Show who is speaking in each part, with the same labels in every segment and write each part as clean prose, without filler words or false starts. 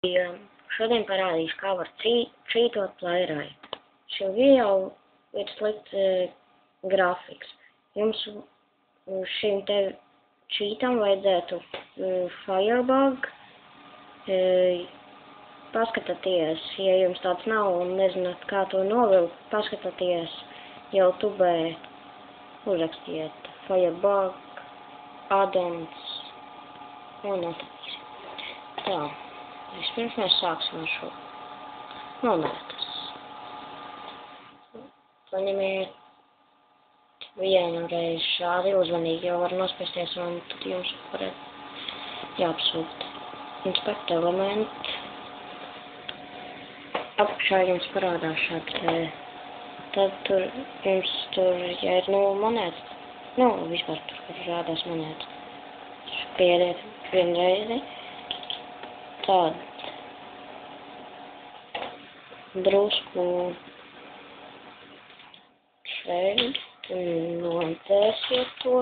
Speaker 1: Šodien parādīšu, kā var čītot playrite. Šim video ir slikts grafiks. Jums šim te čītam vajadzētu Firebug. Paskatieties, ja jums tāds nav un nezināt, kā to novilkt, paskatieties YouTube, uzrakstiet Firebug, addons un atradīsiet. Tā, vispirms mēs sāksim ar šo monētas. Paņemiet vienu reizi šādi uzmanīgi, jau var nospiesties un tad jums varētu jāapsūta. Inspect element. Apakšā jums parādās šādi, tad jums tur, ja ir 0 monētas, vispār tur, kur rādās monētas, piediet vienreizi, tad drusku šeit, nocēsiet to,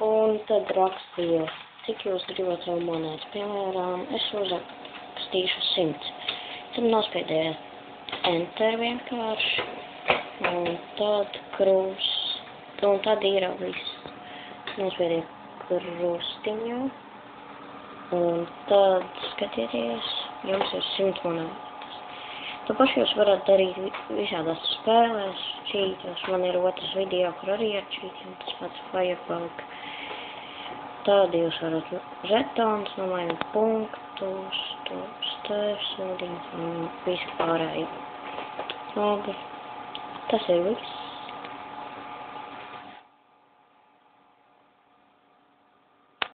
Speaker 1: un tad rakstiet, cik jūs gribat savu monētu. Piemēram, es uzrakstīšu 100. Tad nospiediet Enter vienkārši, un tad un tad ir viss. Nospiediet krustiņu, un tad skatieties, jums ir 100 monētas. To pašu jūs varat darīt visādās spēlēs, čītos. Man ir otrs video, kur arī ir čīti, tas pats Firebug. Tad jūs varat žetons, nomainīt punktus, stāvsūdiņus un visu pārējo. Labi, tas ir viss.